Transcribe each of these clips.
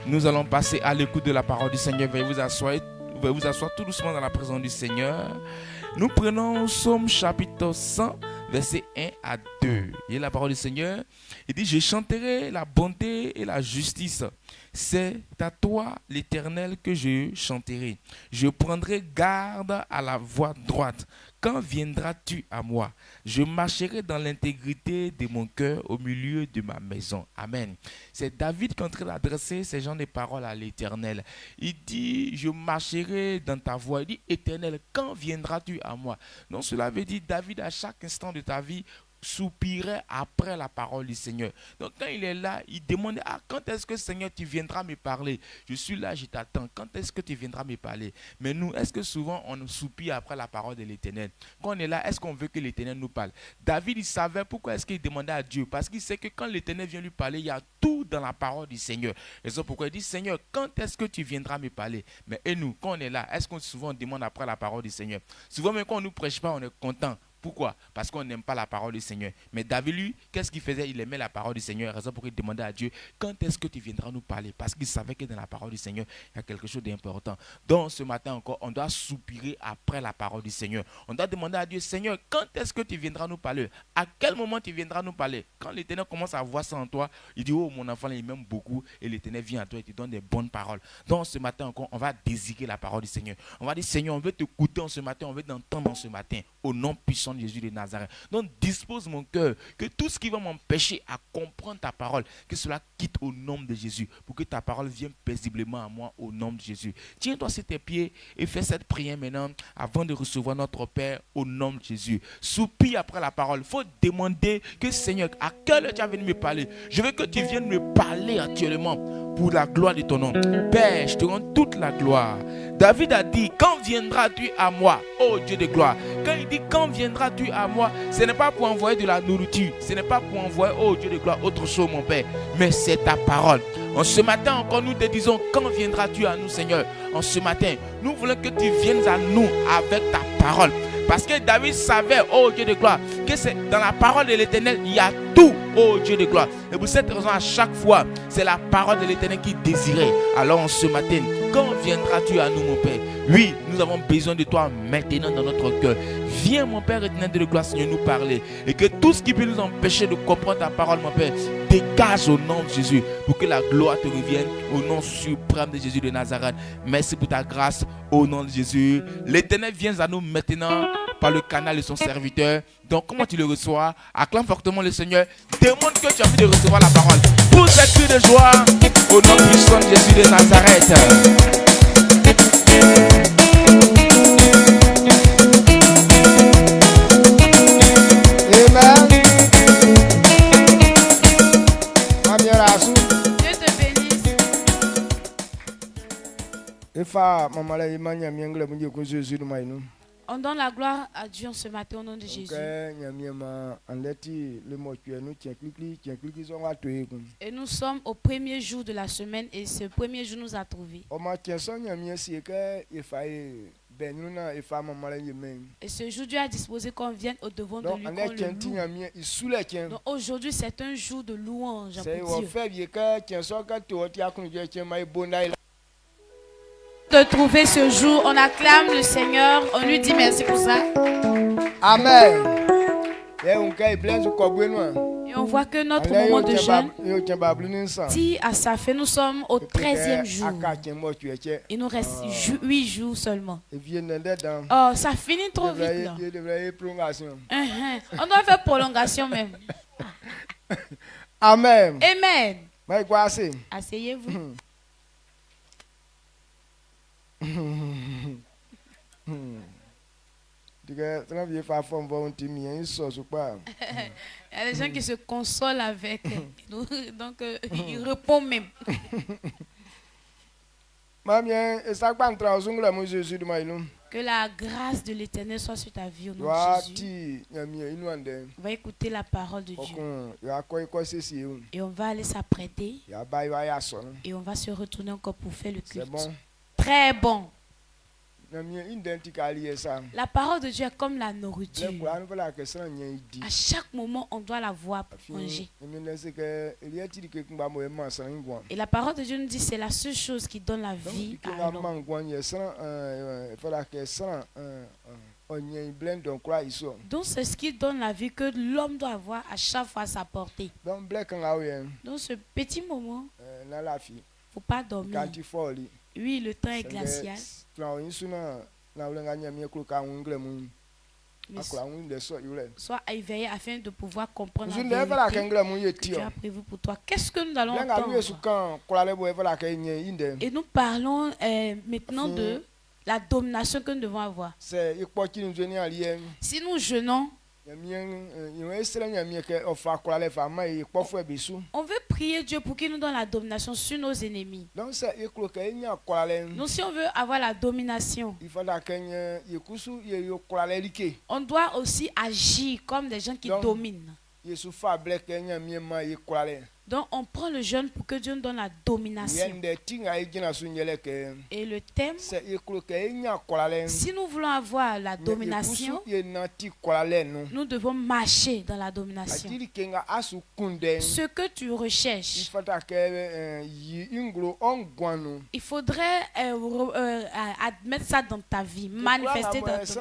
Nous allons passer à l'écoute de la parole du Seigneur. Veuillez vous asseoir tout doucement dans la présence du Seigneur. Nous prenons Psaume chapitre 100, versets 1 à 2. Et la parole du Seigneur, il dit: je chanterai la bonté et la justice. C'est à toi, l'Éternel, que je chanterai. Je prendrai garde à la voie droite. Quand viendras-tu à moi? Je marcherai dans l'intégrité de mon cœur au milieu de ma maison. Amen. C'est David qui est en train d'adresser ces genres de paroles à l'Éternel. Il dit: je marcherai dans ta voie. Il dit: Éternel, quand viendras-tu à moi? Donc cela veut dire, David, à chaque instant de ta vie, soupirait après la parole du Seigneur. Donc quand il est là, il demande: ah, quand est-ce que, Seigneur, tu viendras me parler? Je suis là, je t'attends. Quand est-ce que tu viendras me parler? Mais nous, est-ce que souvent on soupire après la parole de l'Éternel? Quand on est là, est-ce qu'on veut que l'Éternel nous parle? David, il savait pourquoi est-ce qu'il demandait à Dieu, parce qu'il sait que quand l'Éternel vient lui parler, il y a tout dans la parole du Seigneur. Et c'est pourquoi il dit: Seigneur, quand est-ce que tu viendras me parler? Mais et nous, quand on est là, est-ce qu'on souvent demande après la parole du Seigneur? Souvent même quand on ne nous prêche pas, on est content. Pourquoi? Parce qu'on n'aime pas la parole du Seigneur. Mais David, lui, qu'est-ce qu'il faisait? Il aimait la parole du Seigneur. Raison pour qu'il demandait à Dieu: quand est-ce que tu viendras nous parler? Parce qu'il savait que dans la parole du Seigneur, il y a quelque chose d'important. Donc ce matin encore, on doit soupirer après la parole du Seigneur. On doit demander à Dieu: Seigneur, quand est-ce que tu viendras nous parler? À quel moment tu viendras nous parler? Quand l'Éternel commence à voir ça en toi, il dit: oh, mon enfant, il m'aime beaucoup. Et l'Éternel vient à toi et te donne des bonnes paroles. Donc ce matin encore, on va désirer la parole du Seigneur. On va dire: Seigneur, on veut t'écouter en ce matin, on veut t'entendre en ce matin. Au nom puissant de Jésus de Nazareth. Donc dispose mon cœur, que tout ce qui va m'empêcher à comprendre ta parole, que cela quitte au nom de Jésus, pour que ta parole vienne paisiblement à moi au nom de Jésus. Tiens-toi sur tes pieds et fais cette prière maintenant avant de recevoir notre Père au nom de Jésus. Soupire après la parole. Il faut demander que: Seigneur, à quelle heure tu as venu me parler? Je veux que tu viennes me parler actuellement pour la gloire de ton nom. Père, je te rends toute la gloire. David a dit: quand viendras-tu à moi, ô Dieu de gloire? Quand il dit: quand viendras-tu à moi, ce n'est pas pour envoyer de la nourriture, ce n'est pas pour envoyer, ô Dieu de gloire, autre chose, mon Père, mais c'est ta parole. En ce matin encore, nous te disons: quand viendras-tu à nous, Seigneur? En ce matin, nous voulons que tu viennes à nous avec ta parole. Parce que David savait, ô Dieu de gloire, que c'est dans la parole de l'Éternel, il y a tout, ô Dieu de gloire. Et pour cette raison, à chaque fois, c'est la parole de l'Éternel qui désirait. Alors en ce matin, quand viendras-tu à nous, mon Père? Oui, nous avons besoin de toi maintenant dans notre cœur. Viens, mon Père éternel de gloire, Seigneur, nous parler. Et que tout ce qui peut nous empêcher de comprendre ta parole, mon Père, dégage au nom de Jésus, pour que la gloire te revienne au nom suprême de Jésus de Nazareth. Merci pour ta grâce au nom de Jésus. L'Éternel vient à nous maintenant par le canal de son serviteur. Donc comment tu le reçois? Acclame fortement le Seigneur. Demande que tu as envie de recevoir la parole. Pour cette cri de joie au nom puissant de Jésus de Nazareth. Amen. Dieu te bénisse. On donne la gloire à Dieu ce matin au nom de Jésus. Et nous sommes au premier jour de la semaine et ce premier jour nous a trouvés. Et ce jour, Dieu a disposé qu'on vienne au devant de lui, qu'on le loue. Donc aujourd'hui, c'est un jour de louange pour Dieu. De trouver ce jour, on acclame le Seigneur, on lui dit merci pour ça. Amen. Et on voit que notre moment de jeûne tire à sa fin. Nous sommes au 13e jour. Il nous reste 8 jours seulement. Oh, ça finit trop vite là. On doit faire prolongation même. Amen. Amen. Asseyez-vous. Il y a des gens qui se consolent avec. Donc, ils répondent même. Que la grâce de l'Éternel soit sur ta vie au nom de Jésus. On va écouter la parole de Dieu. Et on va aller s'apprêter. Et on va se retourner encore pour faire le culte. Très bon. La parole de Dieu est comme la nourriture. À chaque moment, on doit la voir pour manger. Et la parole de Dieu nous dit que c'est la seule chose qui donne la vie à l'homme. Donc c'est ce qui donne la vie que l'homme doit avoir à chaque fois à sa portée. Donc ce petit moment, il ne faut pas dormir. Oui, le temps est glacial. Sois éveillé afin de pouvoir comprendre la vérité que Dieu a prévu pour toi. Qu'est-ce que nous allons entendre? Et nous parlons maintenant de la domination que nous devons avoir. Si nous jeûnons, on veut prier Dieu pour qu'il nous donne la domination sur nos ennemis. Donc si on veut avoir la domination, on doit aussi agir comme des gens qui dominent. Donc on prend le jeûne pour que Dieu nous donne la domination. Et le thème, si nous voulons avoir la domination, nous devons marcher dans la domination. Ce que tu recherches, il faudrait admettre ça dans ta vie, manifester dans ta vie.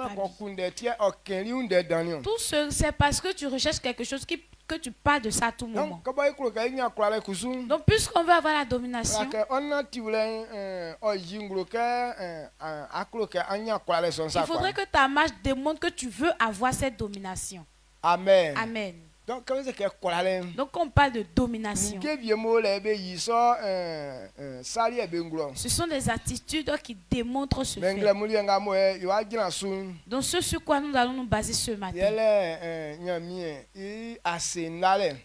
Tout ce, c'est parce que tu recherches quelque chose que tu parles de ça à tout moment. Donc puisqu'on veut avoir la domination, il faudrait que ta marche démontre que tu veux avoir cette domination. Amen. Amen. Donc on parle de domination. Ce sont des attitudes qui démontrent ce fait. Donc ce sur quoi nous allons nous baser ce matin,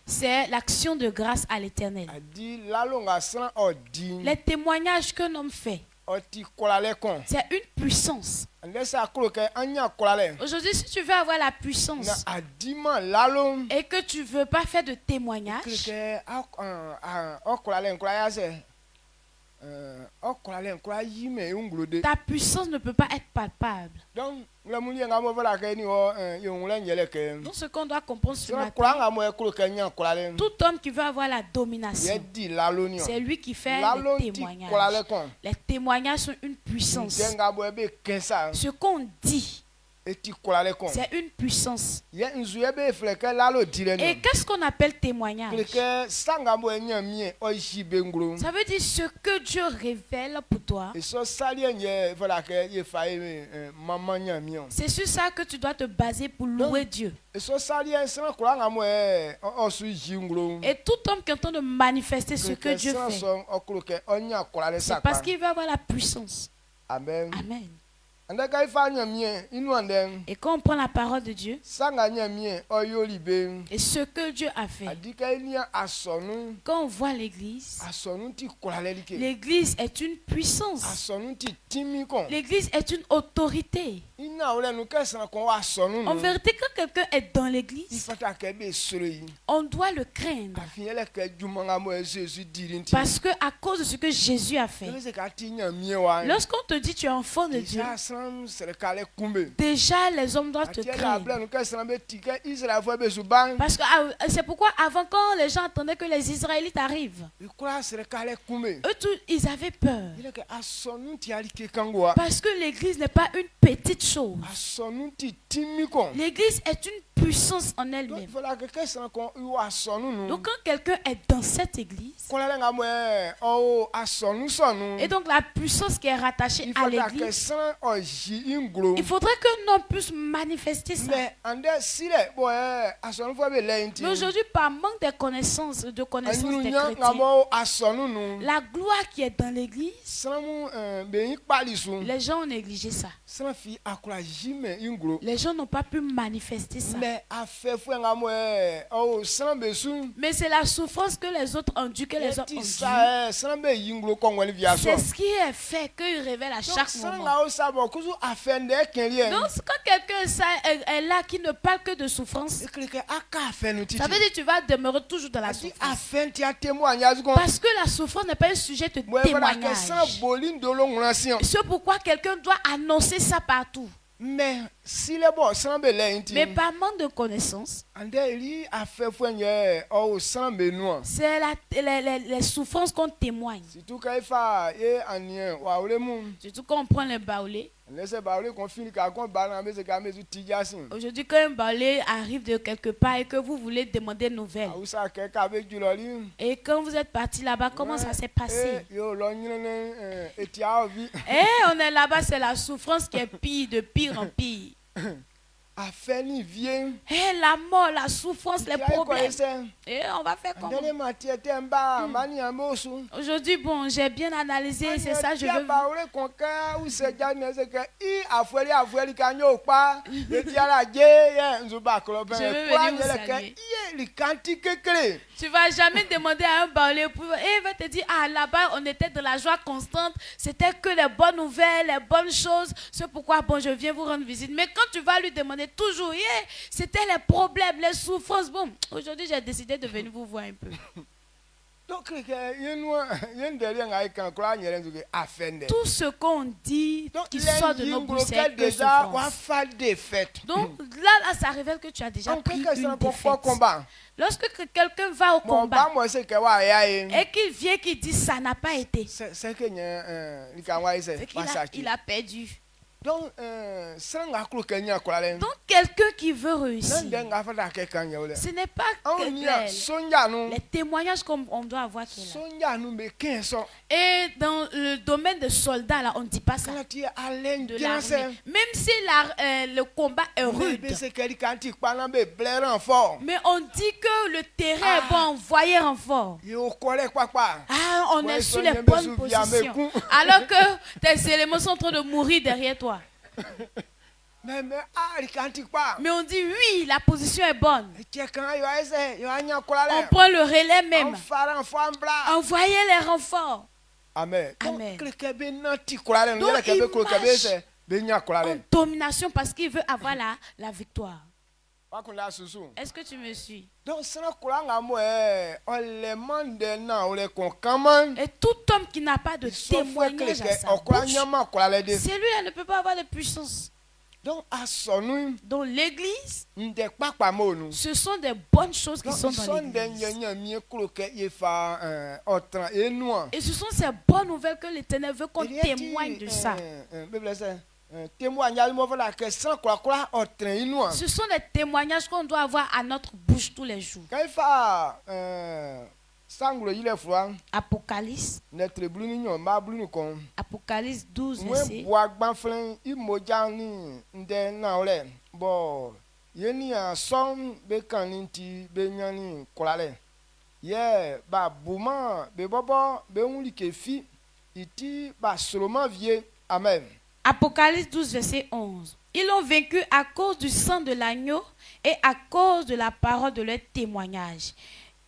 c'est l'action de grâce à l'Éternel. Les témoignages que l'homme fait, c'est une puissance. Aujourd'hui, si tu veux avoir la puissance et que tu ne veux pas faire de témoignage, ta puissance ne peut pas être palpable. Donc ce qu'on doit comprendre ce matin, tout homme qui veut avoir la domination, c'est lui qui fait les témoignages. Les témoignages sont une puissance. Ce qu'on dit, c'est une puissance. Et qu'est-ce qu'on appelle témoignage? Ça veut dire ce que Dieu révèle pour toi. C'est sur ça que tu dois te baser pour louer Dieu. Et tout homme qui est en train de manifester ce que Dieu fait, c'est parce qu'il veut avoir la puissance. Amen. Amen. Et quand on prend la parole de Dieu et ce que Dieu a fait, quand on voit l'église, l'église est une puissance. L'église est une autorité. En vérité, quand quelqu'un est dans l'église, on doit le craindre. Parce que à cause de ce que Jésus a fait, lorsqu'on te dit tu es enfant de Dieu, déjà les hommes doivent te craindre. Parce que c'est pourquoi avant, quand les gens attendaient que les Israélites arrivent, eux tous, ils avaient peur. Parce que l'église n'est pas une petite chose. L'église est une puissance en elle-même. Donc quand quelqu'un est dans cette église, et donc la puissance qui est rattachée à l'église, il faudrait que nous puissions manifester ça. Mais aujourd'hui, par manque de connaissances des chrétiens, la gloire qui est dans l'église, les gens ont négligé ça. Les gens n'ont pas pu manifester ça. Mais c'est la souffrance que les autres ont dû, que les autres ont dû. C'est ce qui est fait, qu'il révèle à chaque moment. Donc quand quelqu'un est là qui ne parle que de souffrance, ça veut dire que tu vas demeurer toujours dans la souffrance. Parce que la souffrance n'est pas un sujet de témoignage. C'est pourquoi quelqu'un doit annoncer ça partout. Mais par manque de connaissance, c'est les souffrances qu'on témoigne. Surtout quand on prend les baoulés. Aujourd'hui, quand un baoulé arrive de quelque part et que vous voulez demander des nouvelles, et quand vous êtes parti là-bas, comment ça s'est passé? Et on est là-bas, c'est la souffrance qui est pire, de pire en pire. Et la mort, la souffrance, les problèmes. Et on va faire comment? Aujourd'hui, bon, j'ai bien analysé, c'est ça, je veux. Tu vas jamais demander à un baoulé, et il va te dire, ah là-bas, on était dans la joie constante, c'était que les bonnes nouvelles, les bonnes choses, c'est pourquoi, bon, je viens vous rendre visite. Mais quand tu vas lui demander toujours, c'était les problèmes, les souffrances. Bon, aujourd'hui, j'ai décidé de venir vous voir un peu. Tout ce qu'on dit qui sort de nos bouches, c'est que souffrance. Donc là, ça révèle que tu as déjà pris une défaite. Lorsque quelqu'un va au combat et qu'il vient qui dit ça n'a pas été, c'est qu'il a perdu. Donc quelqu'un qui veut réussir, ce n'est pas que les témoignages qu'on doit avoir qui est là. Et dans le domaine de soldats, là, on ne dit pas ça. De l'armée. Même si le combat est rude. Mais on dit que le terrain est bon, envoyer renfort. Ah, on est sur les bonnes positions. Alors que tes éléments sont en train de mourir derrière toi. Mais on dit oui, la position est bonne. On prend le relais même. Envoyez les renforts. Amen. Amen. Donc il marche en domination parce qu'il veut avoir la victoire. Est-ce que tu me suis? Et tout homme qui n'a pas de témoignage à sa bouche, celui-là ne peut pas avoir de puissance. Dans l'église, ce sont des bonnes choses qui sont dans l'église. Et ce sont ces bonnes nouvelles que l'Éternel veut qu'on témoigne de ça. Ce sont les témoignages qu'on doit avoir à notre bouche tous les jours. Apocalypse. Apocalypse 12, verset. Amen. Apocalypse 12, verset 11. Ils l'ont vaincu à cause du sang de l'agneau et à cause de la parole de leur témoignage.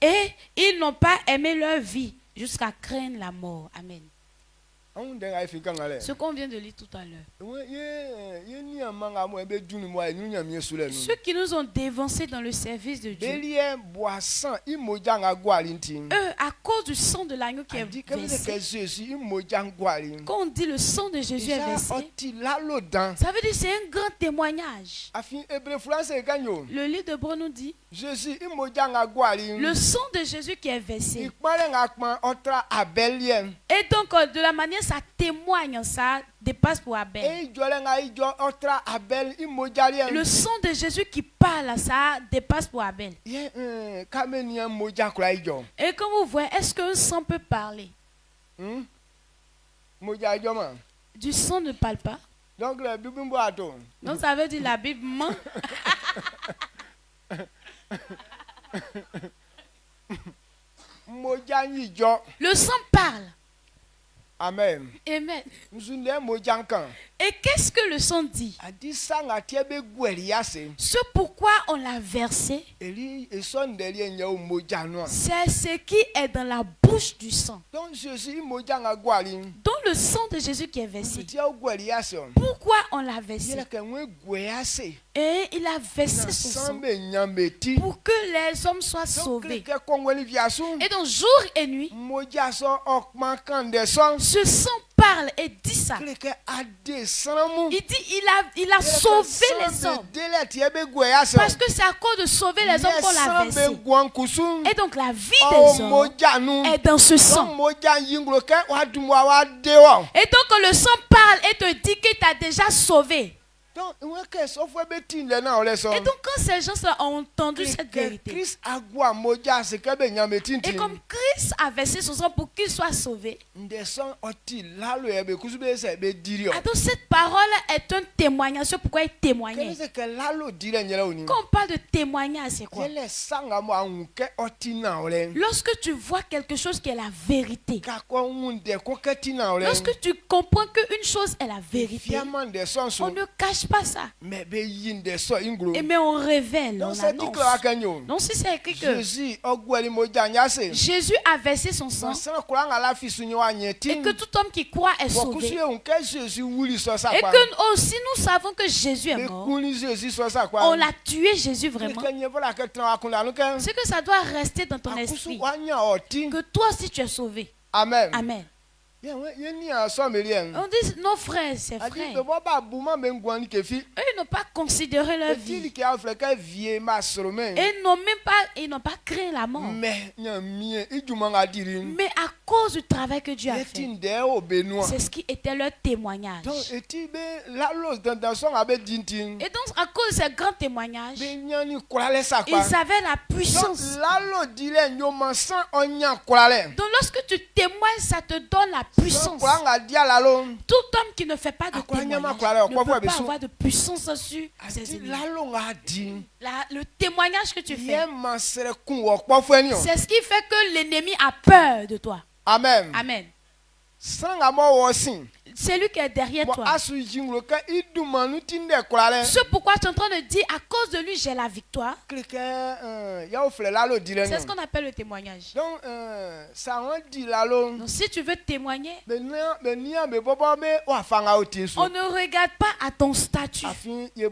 Et ils n'ont pas aimé leur vie jusqu'à craindre la mort. Amen. Ce qu'on vient de lire tout à l'heure. Ceux qui nous ont dévancés dans le service de Dieu, eux, à cause du sang de l'agneau qui est versé, quand on dit le sang de Jésus est versé, ça veut dire que c'est un grand témoignage. Le livre d'Hébreux nous dit le sang de Jésus qui est versé. Et donc, de la manière ça témoigne, ça dépasse pour Abel. Le sang de Jésus qui parle, ça dépasse pour Abel. Et quand vous voyez, est-ce qu'un sang peut parler? Du sang ne parle pas. Donc ça veut dire la Bible ment. Le sang parle. Amen. Amen. Et qu'est-ce que le sang dit? Ce pourquoi on l'a versé, c'est ce qui est dans la bouche du sang. Dans le sang de Jésus qui est versé. Pourquoi on l'a versé? Et il a versé son sang pour que les hommes soient sauvés. Et donc jour et nuit, ce sang parle et dit ça. Il dit il a sauvé les hommes. Parce que c'est à cause de sauver les hommes qu'on l'a versé. Et donc la vie des hommes est dans ce sang. Et donc le sang parle et te dit qu'il t'a déjà sauvé. Et donc quand ces gens ont entendu cette vérité, et comme Christ a versé son sang pour qu'ils soient sauvés, donc cette parole est un témoignage. Pourquoi il témoignait? Quand on parle de témoignage, c'est quoi? Lorsque tu vois quelque chose qui est la vérité, lorsque tu comprends qu'une chose est la vérité, on ne cache pas ça. Mais on révèle, on annonce. Donc si c'est écrit que Jésus a versé son sang et que tout homme qui croit est sauvé, et que aussi nous savons que Jésus est mort, on l'a tué Jésus vraiment, c'est que ça doit rester dans ton esprit que toi aussi tu es sauvé. Amen. Amen. On dit nos frères, c'est frères. Eux, ils n'ont pas considéré leur vie. Et ils n'ont pas créé la mort. Mais à cause du travail que Dieu a fait, c'est ce qui était leur témoignage. Et donc à cause de ces grands témoignages, ils avaient la puissance. Donc lorsque tu témoignes, ça te donne la puissance. Tout homme qui ne fait pas de témoignage ne peut pas avoir de puissance sur ses ennemis. Le témoignage que tu fais, c'est ce qui fait que l'ennemi a peur de toi. Amen. Amen. C'est lui qui est derrière toi. C'est pourquoi tu es en train de dire, à cause de lui, j'ai la victoire. C'est ce qu'on appelle le témoignage. Donc, si tu veux témoigner, on ne regarde pas à ton statut. Nous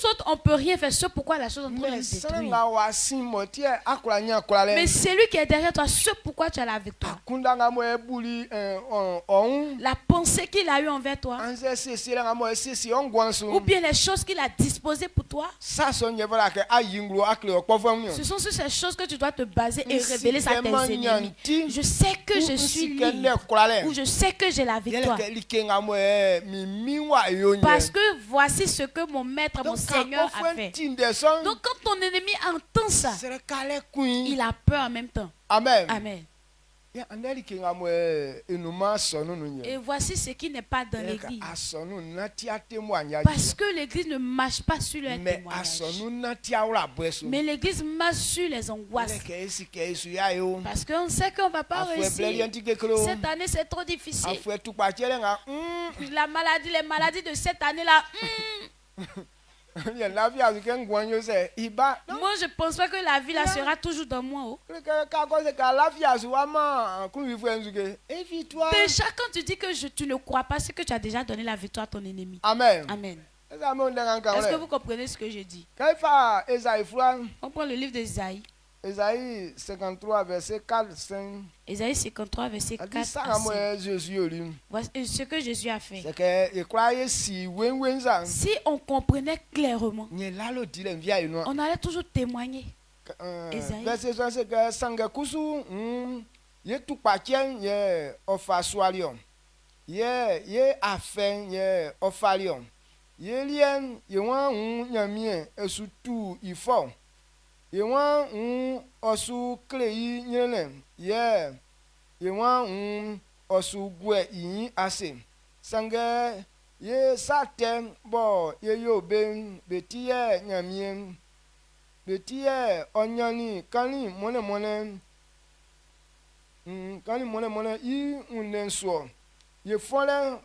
autres, on ne peut rien faire. C'est pourquoi la chose est en train de détruire. Mais c'est lui qui est derrière toi. C'est pourquoi tu as la victoire. La pensée qu'il a eue envers toi, ou bien les choses qu'il a disposées pour toi, ce sont sur ces choses que tu dois te baser et révéler ça à tes ennemis. Je sais que je suis libre, ou je sais que j'ai la victoire, parce que voici ce que mon maître, mon Seigneur a fait. Donc quand ton ennemi entend ça, il a peur en même temps. Amen. Amen. Et voici ce qui n'est pas dans l'église. Parce que l'église ne marche pas sur les témoignages, mais l'église marche sur les angoisses. Parce qu'on sait qu'on ne va pas réussir. Cette année c'est trop difficile. Les maladies de cette année-là. Moi, je ne pense pas que la vie là sera toujours dans moi. Déjà, quand tu dis que tu ne crois pas, c'est que tu as déjà donné la victoire à ton ennemi. Amen. Amen. Est-ce que vous comprenez ce que je dis? On prend le livre d'Ésaïe. Ésaïe 53, verset 4, 5. Ésaïe 53, verset 4 à 5. Voici ce que Jésus a fait. Si on comprenait clairement, on allait toujours témoigner. Ésaïe. Verset 5, Yewan osu klei nyene ye yewan osu gwe yin ase sange ye satem bo ye yo ben betie nyamien betie onyani kani mone quand il monnaie il on soit il font là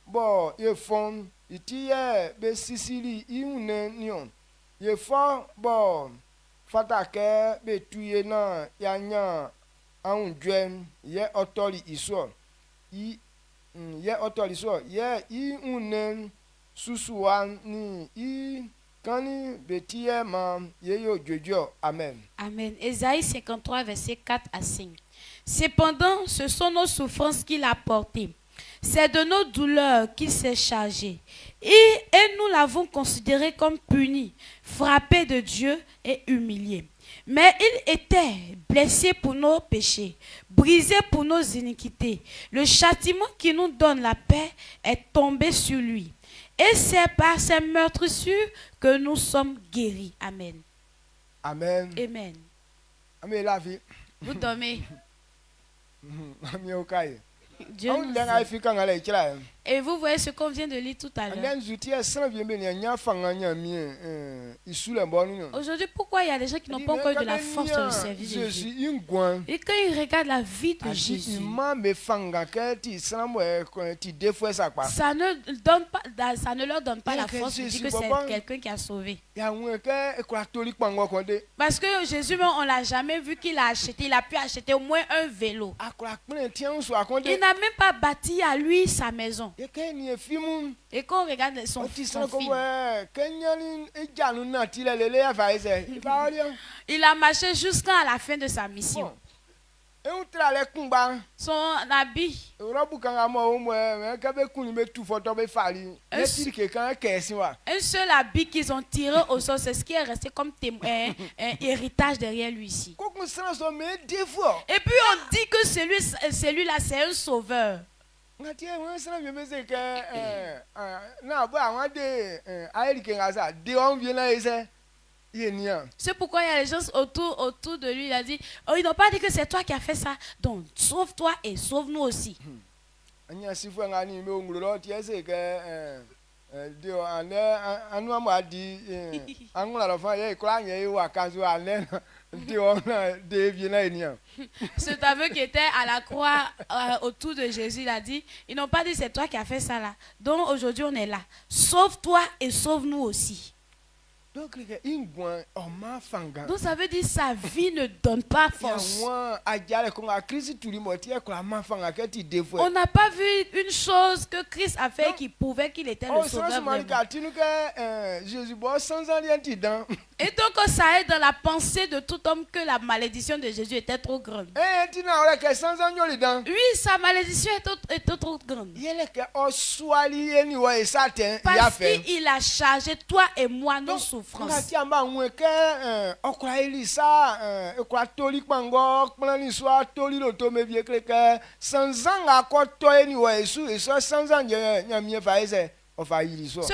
bon il font il tire be Sicily il on nion il font bon fatake be tuye na yanya an dwem ye otoli iso i ye otoli so ye I on susuan ni I kani betie ma ye yo jojo. Amen. Amen. Ésaïe 53 verset 4 à 5. Cependant, ce sont nos souffrances qu'il a portées. C'est de nos douleurs qu'il s'est chargé. Et nous l'avons considéré comme puni, frappé de Dieu et humilié. Mais il était blessé pour nos péchés, brisé pour nos iniquités. Le châtiment qui nous donne la paix est tombé sur lui. Et c'est par ces meurtrissures que nous sommes guéris. Amen. Amen. Amen. Amen. La vie. Vous dormez. Dieu nous aime. Et vous voyez ce qu'on vient de lire tout à l'heure. Aujourd'hui, pourquoi il y a des gens qui n'ont pas encore eu de la force de servir Jésus? Et quand ils regardent la vie de Jésus, ça ne leur donne pas la force de dire que c'est quelqu'un qui a sauvé. Parce que Jésus, on ne l'a jamais vu qu'il a acheté. Il a pu acheter au moins un vélo. Il n'a même pas bâti à lui sa maison. Et quand on regarde son film, il a marché jusqu'à la fin de sa mission. Son habit, un seul habit qu'ils ont tiré au sol, c'est ce qui est resté comme un héritage derrière lui ici. Et puis on dit que celui-là c'est un sauveur. C'est pourquoi il y a les gens autour de lui. Il a dit, oh, ils n'ont pas dit que c'est toi qui as fait ça. Donc sauve-toi et sauve-nous aussi. Cet aveugle qui était à la croix autour de Jésus, il a dit, ils n'ont pas dit c'est toi qui as fait ça là. Donc aujourd'hui on est là. Sauve-toi et sauve-nous aussi. Donc ça veut dire sa vie ne donne pas force. On n'a pas vu une chose que Christ a fait qui prouvait qu'il était le sauveur. Et donc ça est dans la pensée de tout homme que la malédiction de Jésus était trop grande. Oui, sa malédiction était trop grande. Parce qu'il a chargé toi et moi nos souffrances. C'est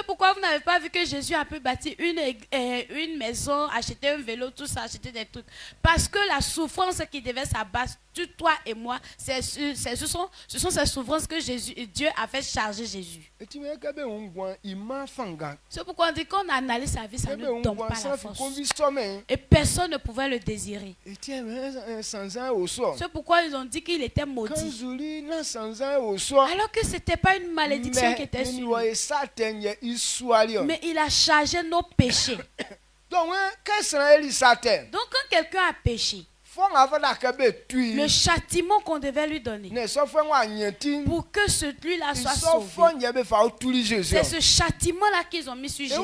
pourquoi vous n'avez pas vu que Jésus a pu bâtir une maison, acheter un vélo, tout ça, acheter des trucs. Parce que la souffrance qui devait s'abattre sur toi et moi, ce sont ces souffrances que Dieu a fait charger Jésus. C'est pourquoi on dit qu'on analyse sa vie, ça ne donne pas la force. Et personne ne pouvait le désirer. C'est pourquoi ils ont dit qu'il était maudit. Alors que ce n'était pas une malédiction qui était sur lui. Mais il a chargé nos péchés. Donc quand quelqu'un a péché, le châtiment qu'on devait lui donner pour que celui-là soit sauvé, c'est ce châtiment-là qu'ils ont mis sur Jésus.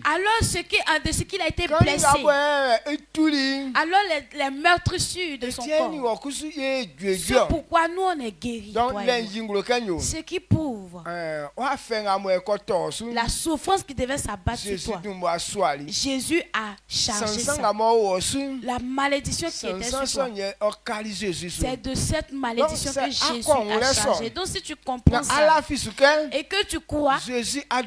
Alors ce qu'il a été blessé, alors les meurtrissures de son corps, c'est pourquoi nous on est guéris. Ce qui prouve la souffrance qui devait s'abattre sur toi, Jésus a chargé ça. La malédiction qui était sur toi, c'est de cette malédiction que Jésus a chargé. Donc si tu comprends ça et que tu crois, Jésus a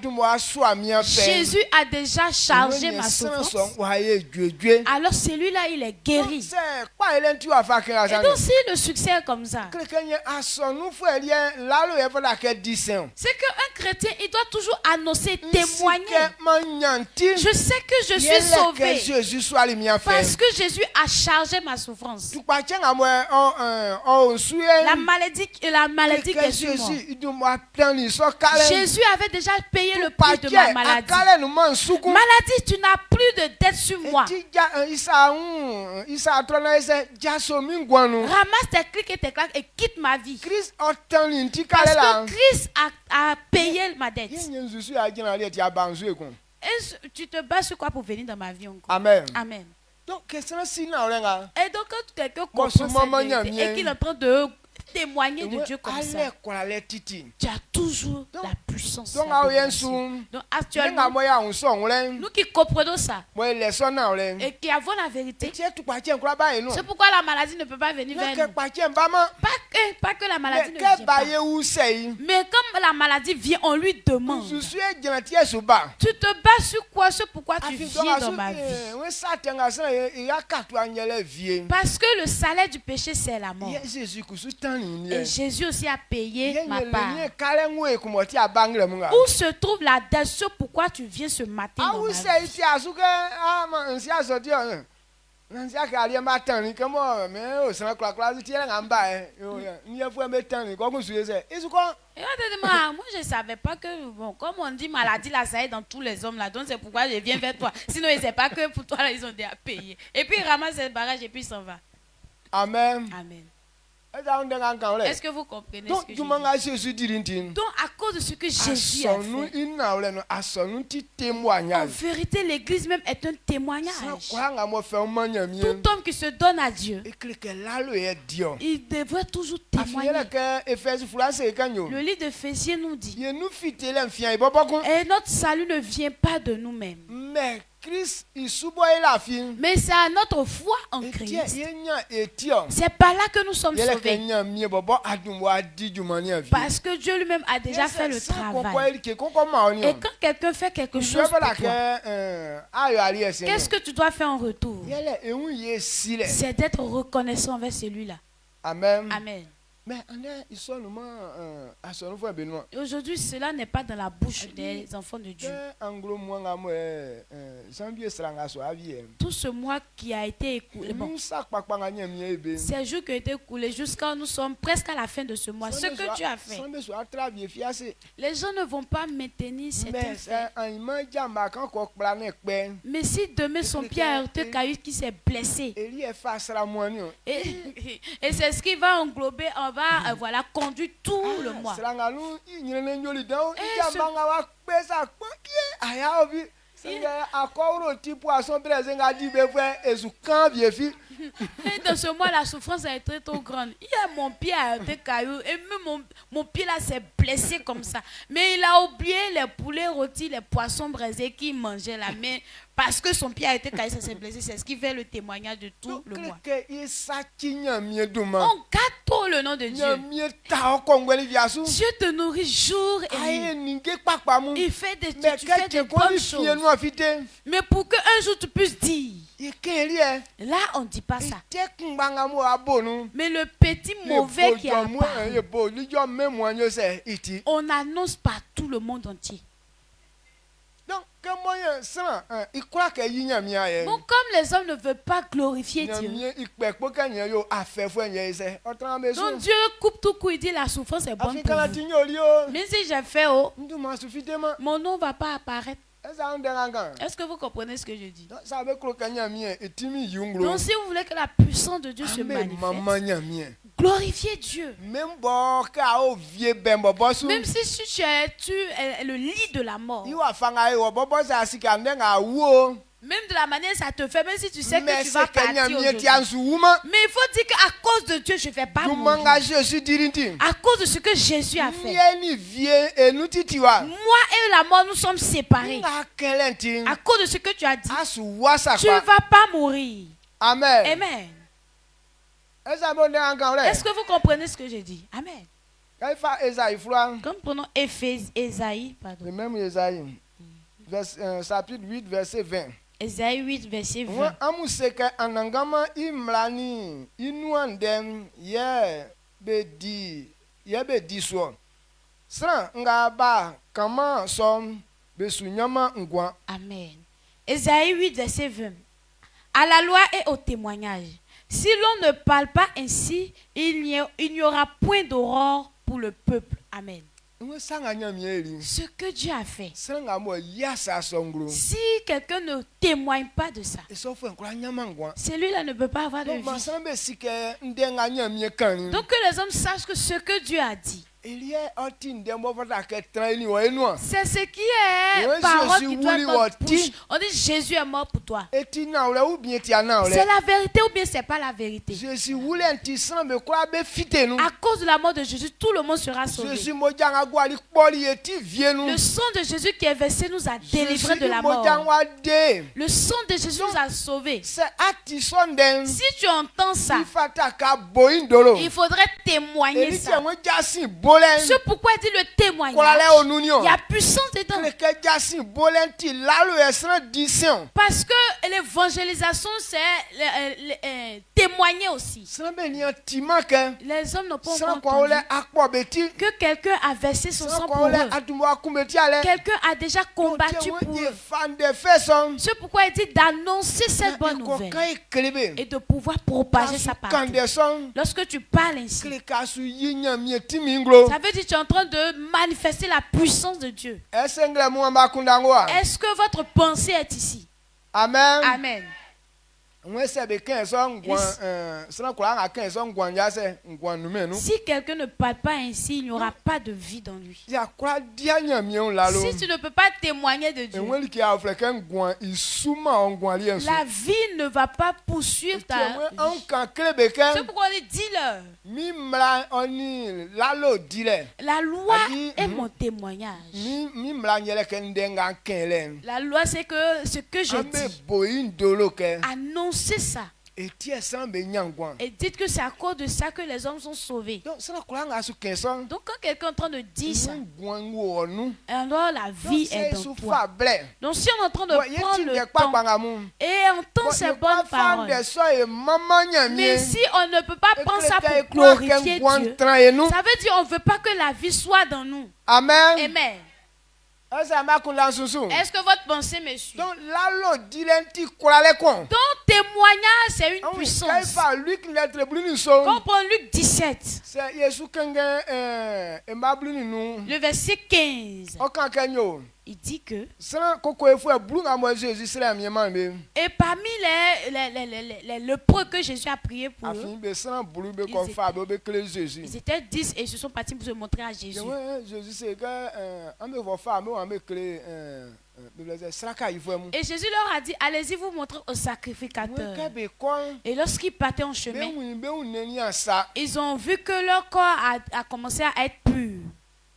déjà chargé ma souffrance. Alors celui-là il est guéri. Et donc si le succès est comme ça, c'est qu'un chrétien il doit toujours annoncer, témoigner. Je sais que je suis sauvé parce que Jésus a charger ma souffrance. La maladie qui est sur moi. Jésus avait déjà payé le prix de ma maladie. Maladie, tu n'as plus de dette sur moi. Ramasse tes clics et tes claques et quitte ma vie. Parce que Christ a payé ma dette. Et tu te bats sur quoi pour venir dans ma vie encore? Amen. Amen. Donc, et donc quand quelqu'un comprend cette vérité et qu'il est en train de témoigner de Dieu comme ça, tu as toujours la puissance. Donc actuellement, nous qui comprenons ça et qui avons la vérité, c'est pourquoi la maladie ne peut pas venir vers nous. Pas que la maladie ne vient pas. Mais comme la maladie vient, on lui demande. Tu te bats sur quoi? Sur pourquoi tu viens dans ma vie? Parce que le salaire du péché, c'est la mort. Et Jésus aussi a payé ma part. Où se trouve la dette? Pourquoi tu viens ce matin dans ma vie? Moi je ne savais pas que, bon, comme on dit maladie là, ça est dans tous les hommes là, donc c'est pourquoi je viens vers toi. Sinon ils ne savent pas que pour toi là, ils ont déjà payé. Et puis il ramasse le barrage et puis il s'en va. Amen. Amen. Est-ce que vous comprenez ce que je dis? Donc à cause de ce que Jésus a fait, en vérité l'église même est un témoignage. Tout homme qui se donne à Dieu, il devrait toujours témoigner. Le livre d'Éphésiens nous dit, et notre salut ne vient pas de nous-mêmes, mais c'est à notre foi en Christ. C'est par là que nous sommes sauvés. Parce que Dieu lui-même a déjà fait le travail. Et quand quelqu'un fait quelque chose pour toi, qu'est-ce que tu dois faire en retour? C'est d'être reconnaissant envers celui-là. Amen. Amen. Mais aujourd'hui, cela n'est pas dans la bouche des enfants de Dieu. Tout ce mois qui a été écoulé, bon, ces jours qui ont été écoulés jusqu'à nous sommes presque à la fin de ce mois. Ce que Dieu a fait, les gens ne vont pas maintenir cet effet. Mais si demain son pied a heurté caillou qui s'est blessé, et c'est ce qui va englober, on va voilà, conduire tout le mois. Et dans ce mois, la souffrance a été trop grande. Hier, mon pied a été caillou et même mon pied là s'est blessé comme ça. Mais il a oublié les poulets rôtis, les poissons braisés qu'il mangeait là. Mais parce que son pied a été caillou, ça s'est blessé. C'est ce qui fait le témoignage de tout le mois. On garde trop le nom de Dieu. Dieu te nourrit jour et nuit. Il fait tu fais des bonnes choses. Mais pour qu'un jour tu puisses dire, là on ne dit pas ça. Mais le petit mauvais qui a apparu, on annonce par tout le monde entier. Donc, comme les hommes ne veulent pas glorifier Dieu, donc Dieu coupe tout coup, il dit la souffrance est bonne pour vous. Mais si j'ai fait mon nom ne va pas apparaître. Est-ce que vous comprenez ce que je dis? Donc si vous voulez que la puissance de Dieu se manifeste, glorifiez Dieu. Même si tu es le lit de la mort, même de la manière ça te fait, même si tu sais que tu vas partir aujourd'hui. Mais il faut dire qu'à cause de Dieu, je ne vais pas mourir. À cause de ce que Jésus a fait. Moi et la mort, nous sommes séparés. À cause de ce que tu as dit, tu ne vas pas mourir. Amen. Amen. Est-ce que vous comprenez ce que je dis? Amen. Comme prenons Ésaïe, pardon. Le même Ésaïe. Chapitre 8, verset 20. Ésaïe 8, verset 20. Amen. Ésaïe 8, verset 20. À la loi et au témoignage. Si l'on ne parle pas ainsi, il n'y aura point d'aurore pour le peuple. Amen. Ce que Dieu a fait. Si quelqu'un ne témoigne pas de ça, celui-là ne peut pas avoir de vie. Donc que les hommes sachent que ce que Dieu a dit, c'est ce qui est parole qui doit être notre bouche. On dit Jésus est mort pour toi. C'est la vérité ou bien c'est pas la vérité? À cause de la mort de Jésus, tout le monde sera sauvé. Le sang de Jésus qui est versé nous a délivrés de la mort. Le sang de Jésus nous a sauvés. Si tu entends ça, il faudrait témoigner ça. C'est pourquoi il dit le témoignage. Il y a puissance dedans. Parce que l'évangélisation, c'est témoigner aussi. Les hommes n'ont pas encore entendu que quelqu'un a versé son sang pour eux. Quelqu'un a déjà combattu pour eux. C'est pourquoi il dit d'annoncer cette bonne nouvelle et de pouvoir propager sa parole. Lorsque tu parles ainsi, ça veut dire que tu es en train de manifester la puissance de Dieu. Est-ce que votre pensée est ici? Amen. Amen. Si quelqu'un ne parle pas ainsi, il n'y aura pas de vie dans lui. Si tu ne peux pas témoigner de Dieu, la vie ne va pas poursuivre ta vie. C'est pourquoi on dit dis-leur. La loi est mon témoignage. La loi, c'est que ce que je dis, annoncez ça. Et dites que c'est à cause de ça que les hommes sont sauvés. Donc quand quelqu'un est en train de dire ça, alors la vie est dans toi. Donc si on est en train de prendre le temps et entend ces bonnes paroles, mais si on ne peut pas prendre ça pour glorifier Dieu, ça veut dire qu'on ne veut pas que la vie soit dans nous. Amen. Amen. Est-ce que votre pensée me suit? Ton témoignage, c'est une puissance. Comprends Luc 17. Le verset 15. Il dit que et parmi les lépreux que Jésus a prié pour eux, ils étaient 10 et ils se sont partis pour se montrer à Jésus. Et Jésus leur a dit, allez-y vous montrer au sacrificateur. Et lorsqu'ils partaient en chemin, ils ont vu que leur corps a commencé à être pur.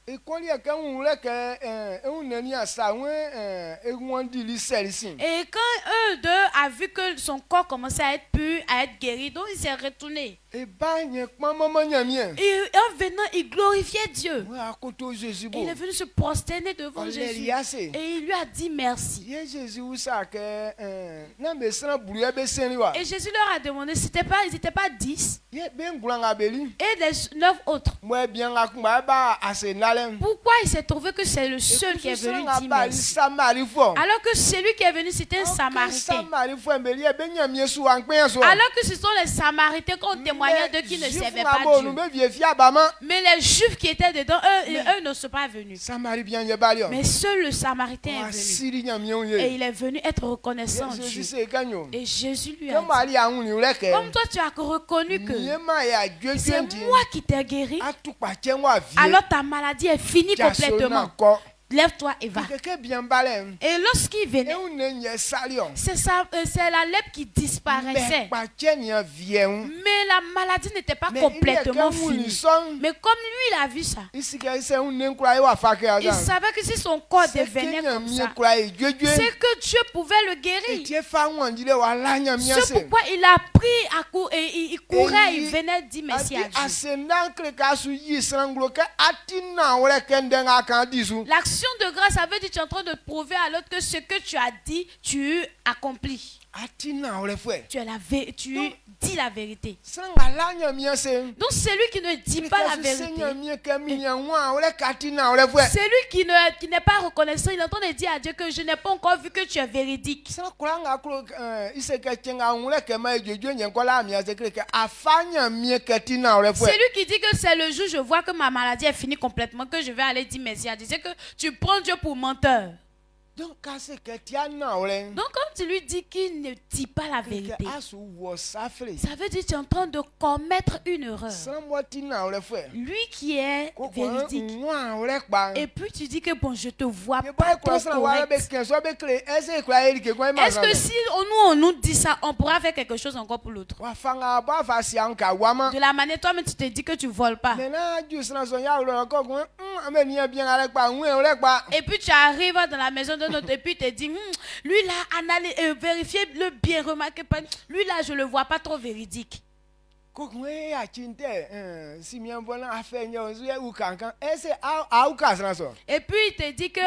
Et quand eux deux a vu que son corps commençait à être pur, à être guéri, donc il s'est retourné. Et en venant, il glorifiait Dieu. Et il est venu se prosterner devant Jésus. Et il lui a dit merci. Et Jésus leur a demandé, ils n'étaient pas 10. Et les 9 autres. Pourquoi il s'est trouvé que c'est le seul qui est venu dire merci? Alors que celui qui est venu, c'était un Samaritain. Alors que ce sont les Samaritains qu'on témoignait d'eux qui ne servaient pas Dieu. Mais les Juifs qui étaient dedans, eux ne sont pas venus. Mais seul le Samaritain est venu. Et il est venu être reconnaissant à Dieu. Et Jésus lui a dit, comme toi tu as reconnu que c'est moi qui t'ai guéri, alors ta maladie est finie complètement. Lève-toi et va. Et lorsqu'il venait, c'est la lèpre qui disparaissait. Mais la maladie n'était pas complètement finie. Mais comme lui, il a vu ça, il savait que si son corps devenait comme ça, c'est que Dieu pouvait le guérir. C'est pourquoi il a pris à court et il courait, il venait dire merci à Dieu. L'action de grâce, ça veut dire que tu es en train de prouver à l'autre que ce que tu as dit, tu accomplis. tu dis la vérité. Donc celui qui ne dit pas la vérité, celui qui n'est pas reconnaissant, il est en train de dire à Dieu que je n'ai pas encore vu que tu es véridique. Celui qui dit que c'est le jour où je vois que ma maladie est finie complètement, que je vais aller dire merci à Dieu, c'est que tu prends Dieu pour menteur. Donc quand tu lui dis qu'il ne dit pas la vérité, ça veut dire que tu es en train de commettre une erreur. Lui qui est véridique. Et puis tu dis que bon, je te vois pas trop correct. Est-ce que si on nous dit ça, on pourra faire quelque chose encore pour l'autre? De la manière toi-même tu te dis que tu voles pas. Et puis tu arrives dans la maison de notre et puis te dis lui là vérifiez le bien, remarquez pas, lui là je le vois pas trop véridique. Et puis il te dit que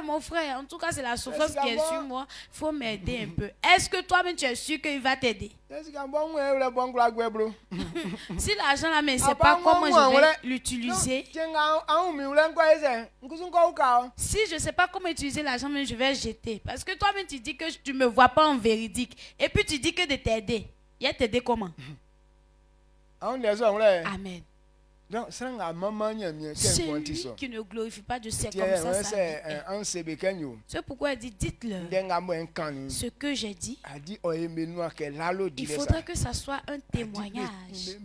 mon frère, en tout cas c'est la souffrance qui est sur moi, il faut m'aider un peu. Est-ce que toi-même tu es sûr qu'il va t'aider? Si l'argent là, mais c'est pas comment je vais l'utiliser. Si je sais pas comment utiliser l'argent, mais je vais jeter. Parce que toi-même tu dis que tu me vois pas en véridique. Et puis tu dis que de t'aider. Il va t'aider comment? Amen. Celui qui ne glorifie pas Dieu, c'est comme ça. C'est pourquoi il dit, dites-le. Ce que j'ai dit, il faudrait que ça soit un témoignage.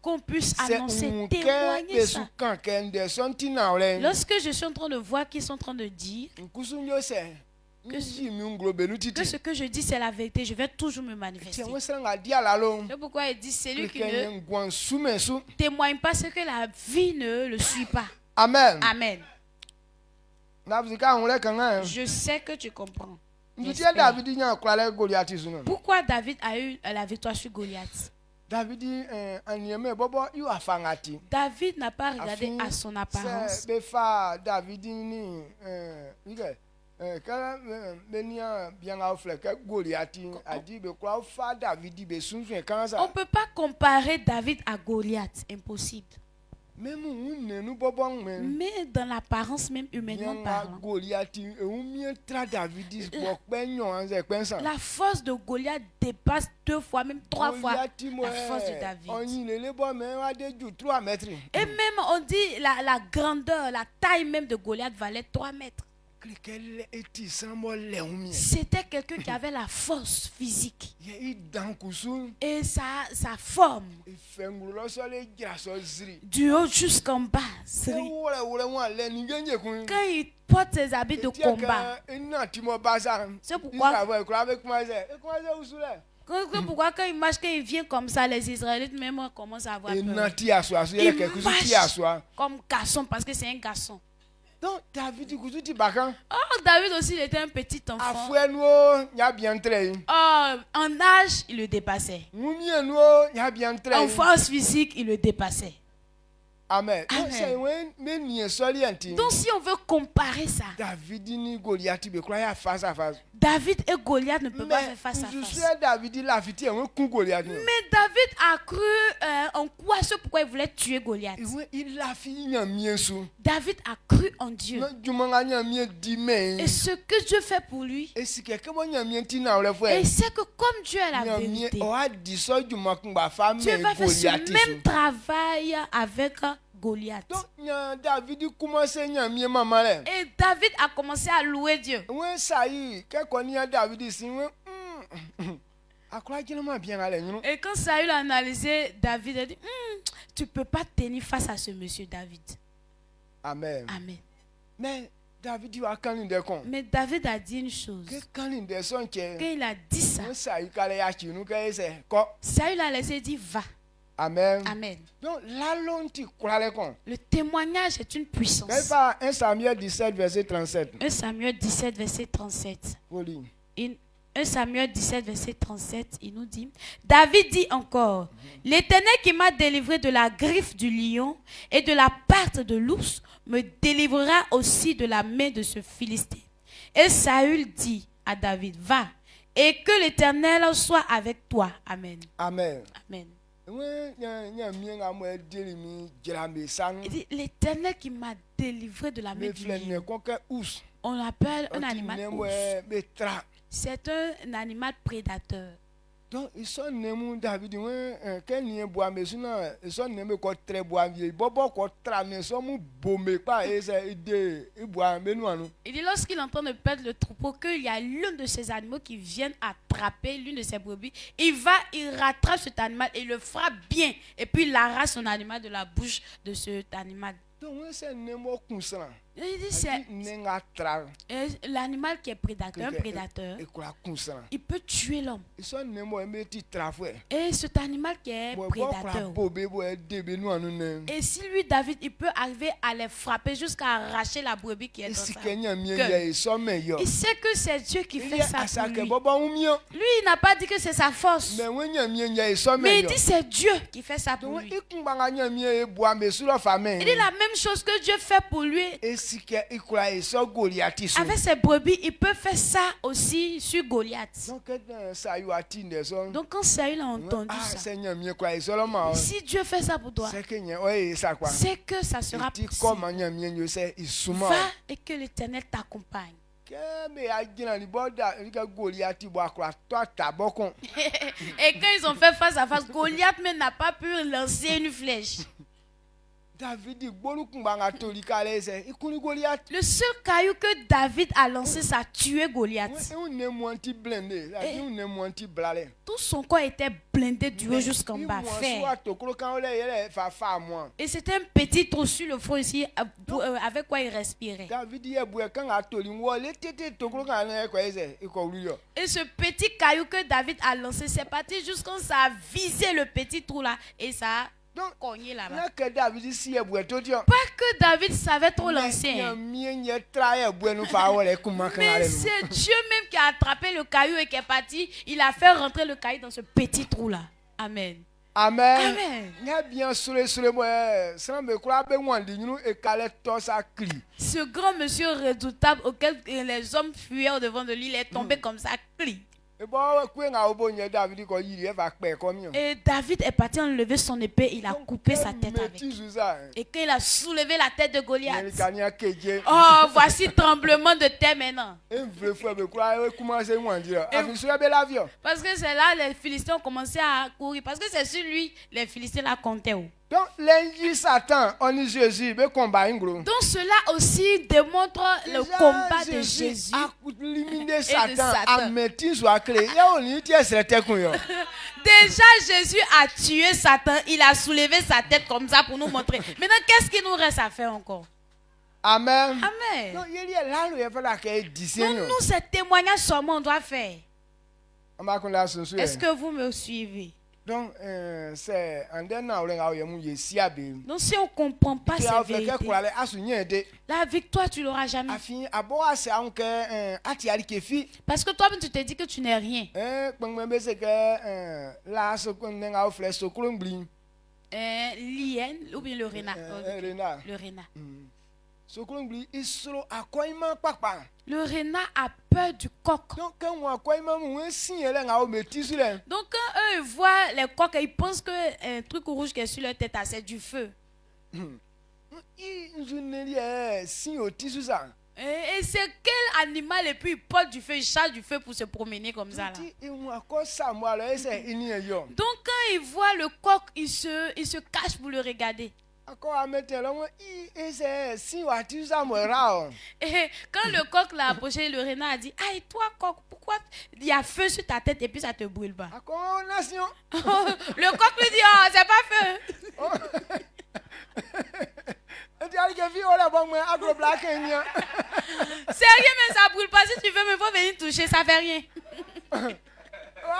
Qu'on puisse annoncer, témoigner ça. Lorsque je suis en train de voir qu'ils sont en train de dire que ce que je dis c'est la vérité, je vais toujours me manifester. C'est pourquoi il dit celui qui ne témoigne pas ce que la vie ne le suit pas. Amen. Amen. Je sais que tu comprends. Pourquoi David a eu la victoire sur Goliath? David n'a pas regardé à son apparence. On ne peut pas comparer David à Goliath, impossible. Mais dans l'apparence même humainement parlant, la force de Goliath dépasse 2 fois, même 3 fois la force de David. Et même on dit la grandeur, la taille même de Goliath valait 3 mètres. C'était quelqu'un qui avait la force physique et sa forme du haut jusqu'en bas. Quand il porte ses habits de combat, c'est pourquoi quand il marche, quand il vient comme ça, les Israélites même commencent à avoir peur. Il marche comme garçon parce que c'est un garçon. Donc David aussi il était un petit enfant. En âge il le dépassait. En force physique il le dépassait. Amen. Amen. Donc si on veut comparer ça, David et Goliath ne peuvent pas faire face à face. Mais David a cru en quoi? C'est pourquoi il voulait tuer Goliath. David a cru en Dieu. Et ce que Dieu fait pour lui, et c'est que comme Dieu est la vérité, Dieu va faire ce même travail avec Goliath. Et David a commencé à louer Dieu. Et quand Saül a analysé David, il a dit tu ne peux pas tenir face à ce monsieur David. Amen. Amen. Mais David a dit une chose. Quand il a dit ça, Saül a laissé dire va. Amen. Amen. Donc, le témoignage est une puissance. 1 Samuel 17, verset 37. 1 Samuel 17, verset 37. 1 Samuel 17, verset 37, il nous dit, David dit encore, l'Éternel qui m'a délivré de la griffe du lion et de la perte de l'ours me délivrera aussi de la main de ce Philistin. Et Saül dit à David, va, et que l'Éternel soit avec toi. Amen. Amen. Amen. L'Éternel qui m'a délivré de la main du lion. On l'appelle un animal ours. C'est un animal prédateur. Donc, ils sont nés David, quel lien bois, mais sinon, ils sont nés quoi très bois, bobo quoi traîner, sont bombés pas, et c'est des bois, mais nous. Il dit lorsqu'il entend de perdre le troupeau, qu'il y a l'un de ces animaux qui viennent attraper l'une de ses brebis, il rattrape cet animal et le frappe bien, et puis il arrache son animal de la bouche de cet animal. Donc, c'est un animal constant. Il dit c'est l'animal qui est prédateur, un prédateur. Il peut tuer l'homme. Et cet animal qui est prédateur. Et si lui, David, il peut arriver à les frapper jusqu'à arracher la brebis qui est dans sa queue. Il sait que c'est Dieu qui fait ça pour lui. Lui, il n'a pas dit que c'est sa force. Mais il dit c'est Dieu qui fait ça pour lui. Il dit la même chose que Dieu fait pour lui. Avec ses brebis, il peut faire ça aussi sur Goliath. Donc quand Saül a entendu ça, si Dieu fait ça pour toi, c'est que ça sera possible. Va et que l'Éternel t'accompagne. Et quand ils ont fait face à face, Goliath même n'a pas pu lancer une flèche. Le seul caillou que David a lancé, ça a tué Goliath. Tout son corps était blindé du haut jusqu'en bas. Et c'était un petit trou sur le front ici, avec quoi il respirait. Et ce petit caillou que David a lancé, c'est parti jusqu'à ça a visé le petit trou là et ça a cogné là-bas. Pas que David savait trop lancer. Mais c'est Dieu même qui a attrapé le caillou et qui est parti. Il a fait rentrer le caillou dans ce petit trou là. Amen. Amen. Amen. Ce grand monsieur redoutable auquel les hommes fuyaient au devant de lui, il est tombé comme ça, cri. Et David est parti enlever son épée, il a coupé sa tête avec. Et quand il a soulevé la tête de Goliath, oh, voici tremblement de terre maintenant. Parce que c'est là les Philistins ont commencé à courir. Parce que c'est sur lui, les Philistins la comptaient. Donc, Satan, on est Jésus, mais combat un gros. Donc, cela aussi démontre le combat de Jésus. Déjà, Jésus a tué Satan. Il a soulevé sa tête comme ça pour nous montrer. Maintenant, qu'est-ce qu'il nous reste à faire encore? Amen. Amen. Donc, nous, ce témoignage seulement on doit faire. Est-ce que vous me suivez? Donc, c'est donc si on ne comprend pas cette vérité, la victoire, tu ne l'auras jamais. Parce que toi-même, tu te dis que tu n'es rien. L'hyène ou bien le renard. Le renard. Le renard a peur du coq. Donc quand eux voient les coqs, ils pensent que un truc rouge qui est sur leur tête, c'est du feu. Et c'est quel animal et puis il porte du feu, il charge du feu pour se promener comme ça là. Donc quand ils voient le coq, ils se cachent pour le regarder. Et quand le coq l'a approché, le renard a dit: aïe, toi coq, pourquoi il y a feu sur ta tête et puis ça te brûle pas? Le coq lui dit: oh, c'est pas feu. C'est rien, mais ça brûle pas. Si tu veux, mais faut venir toucher, ça fait rien. Le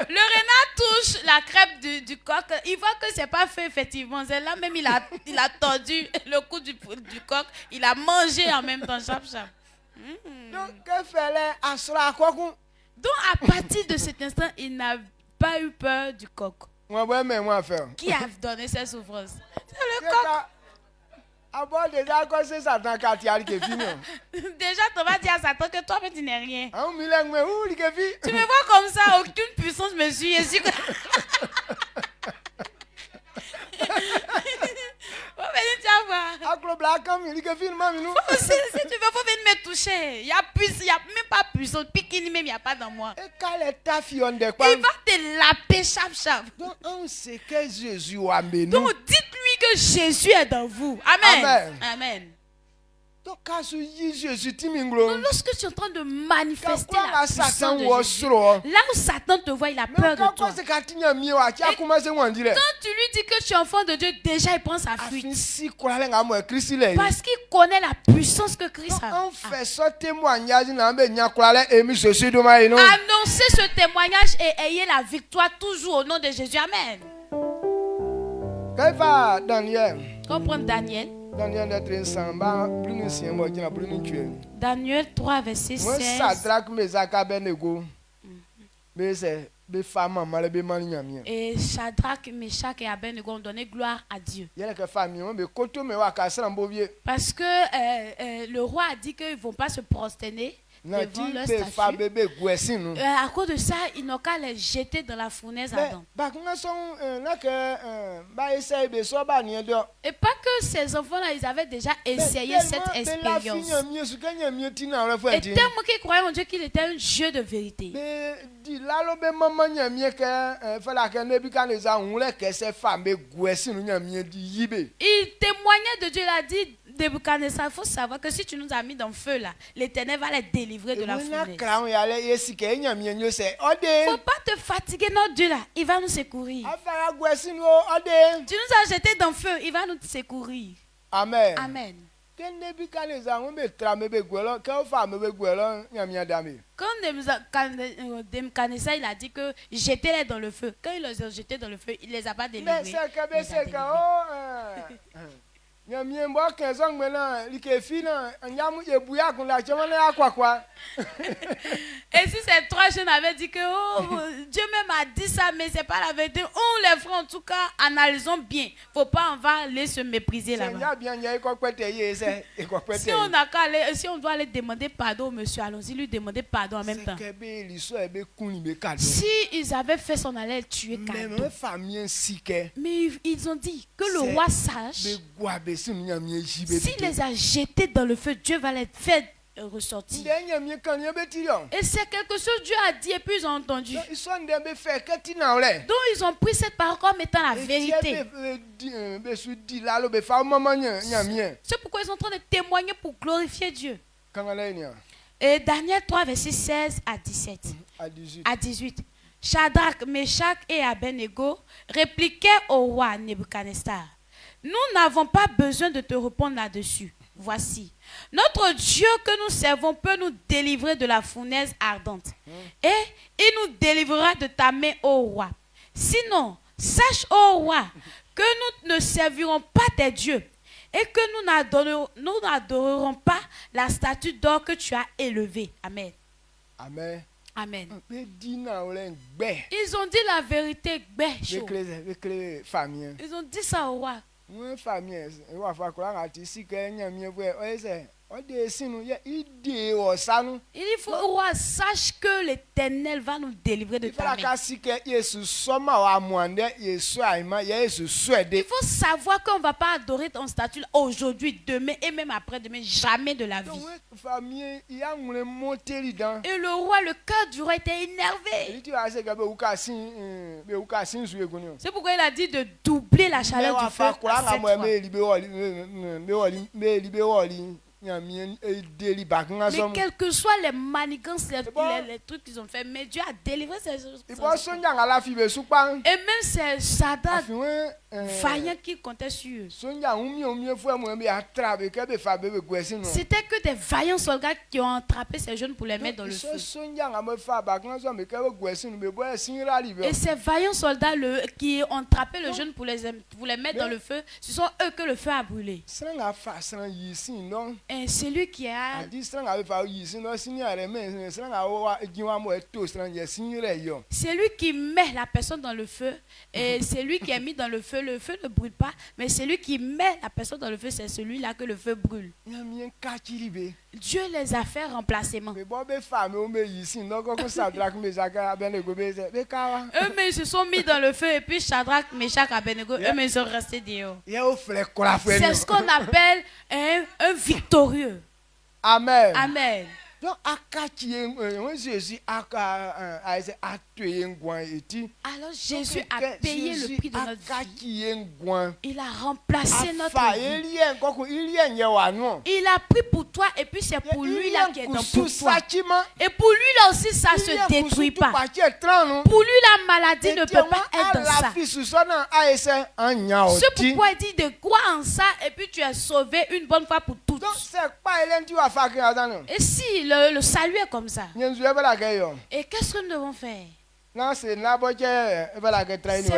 renard touche la crêpe du coq. Il voit que c'est pas fait effectivement. C'est là même il a tordu le cou du coq. Il a mangé en même temps. Chap. Donc à partir de cet instant, il n'a pas eu peur du coq. Qui a donné cette souffrance? C'est le coq. Déjà, tu vas dire à Satan que toi, tu n'es rien. Tu me vois comme ça, aucune puissance me suit. Si tu veux, faut venir me toucher. Il n'y a même pas puissance. Piquini même, il n'y a pas dans moi. Il va te laper chap. Donc, on sait que Jésus a mené. Donc, dites-lui que Jésus est dans vous. Amen. Amen. Donc, lorsque tu es en train de manifester la puissance de Jésus, là où Satan te voit, il a peur de toi. Et quand tu lui dis que tu es enfant de Dieu, déjà il prend sa fuite. Parce qu'il connaît la puissance que Christ a. Annoncez ce témoignage et ayez la victoire toujours au nom de Jésus. Amen. Comprends Daniel. Daniel 3, verset 16. Et Shadrach, Meshach et Abednego ont donné gloire à Dieu. Parce que le roi a dit qu'ils ne vont pas se prosterner devant leur statue. À cause de ça, ils n'ont qu'à les jeter dans la fournaise ardente. Et pas que ces enfants-là, ils avaient déjà essayé cette expérience. Et tellement qu'ils croyaient en Dieu qu'il était un Dieu de vérité. Il témoignait de Dieu, il a dit, Nebuchadnezzar, il faut savoir que si tu nous as mis dans le feu là, l'Éternel va les délivrer de la fournaise. Il ne faut pas te fatiguer, notre Dieu là, il va nous secourir. Tu nous as jetés dans le feu, il va nous secourir. Amen. Amen. Quand Nebuchadnezzar il a dit que jetez-les dans le feu. Quand il les a jetés dans le feu, il ne les a pas délivrés. Et si ces trois jeunes avaient dit que Dieu même a dit ça, mais c'est pas la vérité, on les fera en tout cas, analysons bien. Faut pas, on va aller se mépriser là-bas. Si on doit aller demander pardon au monsieur, allons-y lui demander pardon en même temps. Si ils avaient fait son aller tuer cadeau, mais ils ont dit que le roi sache. S'il les a jetés dans le feu, Dieu va les faire ressortir. Et c'est quelque chose Dieu a dit et puis ils ont entendu. Donc ils ont pris cette parole comme étant la vérité. C'est pourquoi ils sont en train de témoigner pour glorifier Dieu. Et Daniel 3, verset 16 à 17. À 18. Shadrach, Meshach et Abednego répliquaient au roi Nebuchadnezzar. Nous n'avons pas besoin de te répondre là-dessus. Voici, notre Dieu que nous servons peut nous délivrer de la fournaise ardente. Et il nous délivrera de ta main, ô roi. Sinon, sache, ô roi, que nous ne servirons pas tes dieux et que nous n'adorerons pas la statue d'or que tu as élevée. Amen. Amen. Amen. Ils ont dit la vérité. Ils ont dit ça au roi. Il faut au roi sache que l'Éternel va nous délivrer de ta main. Il faut savoir qu'on ne va pas adorer ton statut aujourd'hui, demain et même après-demain, jamais de la vie. Et le roi, le cœur du roi était énervé. C'est pourquoi il a dit de doubler la chaleur du feu à 7 fois. Mais quelles que soient les manigances, les trucs qu'ils ont fait, mais Dieu a délivré ces choses. Et même ces Shadrach vaillants qui comptaient sur eux. C'était que des vaillants soldats qui ont attrapé ces jeunes pour les mettre dans le feu. Et ces vaillants soldats qui ont attrapé les jeunes pour les mettre dans le feu, ce sont eux que le feu a brûlé. Et celui qui a... C'est lui qui met la personne dans le feu. Et c'est lui qui est mis dans le feu. le feu ne brûle pas, mais celui qui met la personne dans le feu, c'est celui-là que le feu brûle. Dieu les a fait remplacement. Eux-mêmes ils se sont mis dans le feu et puis Shadrach, Meshach, Abednego, eux-mêmes ils sont restés dehors. C'est ce qu'on appelle un victorieux. Amen. Amen. Donc, alors Jésus a payé le prix de notre vie. Il a remplacé notre vie. Il a pris pour toi et puis c'est pour lui là qui est dans pour toi. Et pour lui là aussi ça ne se détruit pas. Pour lui la maladie ne peut pas être dans ça. C'est pourquoi il dit de croire en ça et puis tu es sauvé une bonne fois pour toutes. Et si le salut est comme ça. Et qu'est-ce que nous devons faire? C'est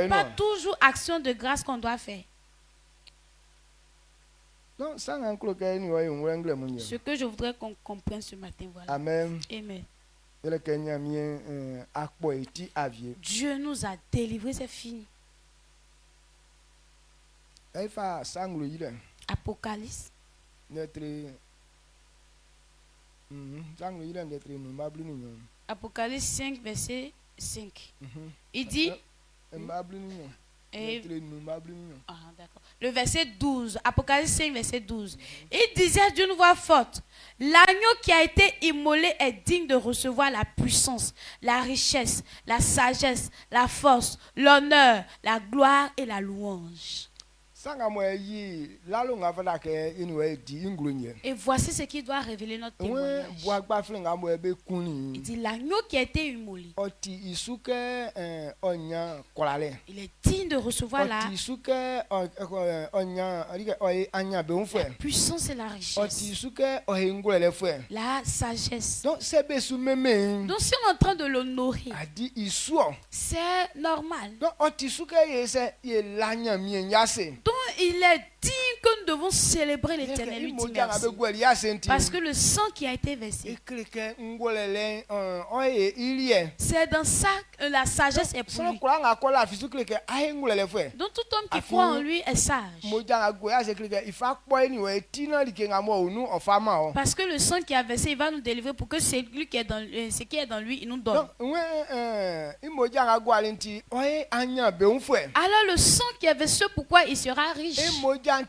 pas toujours action de grâce qu'on doit faire. Ce que je voudrais qu'on comprenne ce matin, voilà. Amen. Amen. Dieu nous a délivrés, c'est fini. Apocalypse. Apocalypse 5, verset 5. Il dit, le verset 12, Apocalypse 5, verset 12. Il disait d'une voix forte, l'agneau qui a été immolé est digne de recevoir la puissance, la richesse, la sagesse, la force, l'honneur, la gloire et la louange. Et voici ce qui doit révéler notre témoignage. Il dit l'agneau qui a été immolé. Il est digne de recevoir la puissance et la richesse. La sagesse. Donc si on est en train de l'honorer, c'est normal. Donc il est digne que nous devons célébrer l'Éternel, lui dire merci. Parce que le sang qui a été versé, c'est dans ça que la sagesse est pour lui. Donc tout homme qui croit en lui est sage. Parce que le sang qui a versé, il va nous délivrer pour que ce qui est dans lui, il nous donne. Alors le sang qui a versé, pourquoi il sera riche? À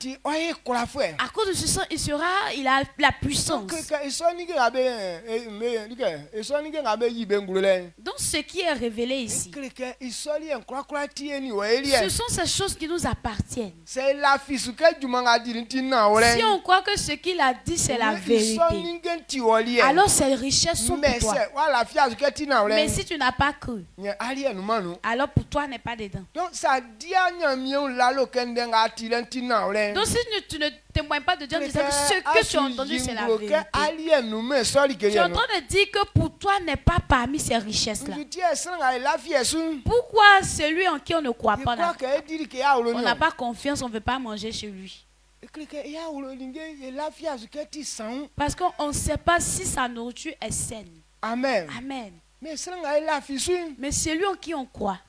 cause de ce sang, il a la puissance. Donc ce qui est révélé ici, ce sont ces choses qui nous appartiennent. Si on croit que ce qu'il a dit c'est la vérité, alors ces richesses sont pour toi. Mais si tu n'as pas cru, alors pour toi n'est pas dedans. Donc si tu ne témoignes pas de Dieu en disant que ce que tu as entendu c'est la vérité, tu es en train de dire que pour toi n'est pas parmi ces richesses-là. Pourquoi celui en qui on ne croit pas, on n'a pas confiance, on ne veut pas manger chez lui? Parce qu'on ne sait pas si sa nourriture est saine. Amen. Amen. Mais celui en qui on croit,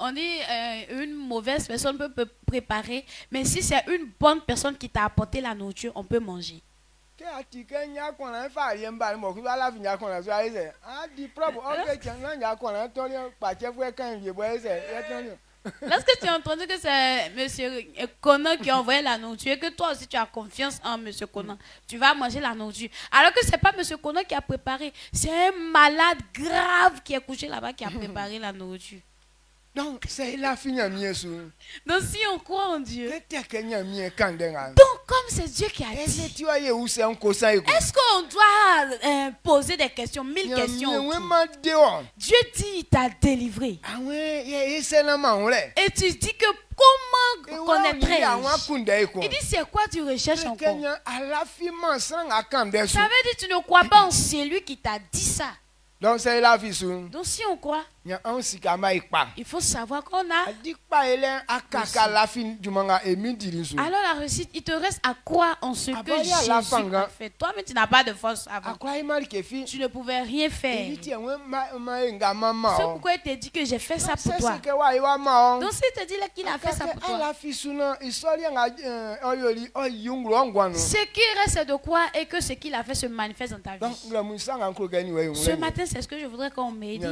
on dit une mauvaise personne peut préparer, mais si c'est une bonne personne qui t'a apporté la nourriture, on peut manger. Lorsque tu as entendu que c'est M. Conan qui a envoyé la nourriture et que toi aussi tu as confiance en M. Conan, tu vas manger la nourriture. Alors que ce n'est pas M. Conan qui a préparé, c'est un malade grave qui est couché là-bas qui a préparé la nourriture. Donc, c'est la fin. Donc, si on croit en Dieu, donc comme c'est Dieu qui a dit, est-ce qu'on doit poser des questions, 1000 questions? Dieu dit, il t'a délivré. Et tu dis que comment connaîtrais-je? Il dit, c'est quoi tu recherches encore? Ça veut dire, tu ne crois pas en celui qui t'a dit ça. Donc c'est la vie sous. Donc si on croit, il faut savoir qu'on a. Alors la réussite, il te reste à croire en ce que Jésus a fait. Toi, mais tu n'as pas de force avant. Tu ne pouvais rien faire. C'est pourquoi il te dit que j'ai fait ça pour toi. Donc s'il te dit là qu'il a fait ça pour toi, ce qui reste, c'est de croire et que ce qu'il a fait se manifeste dans ta vie. Ce matin, c'est ce que je voudrais qu'on médite.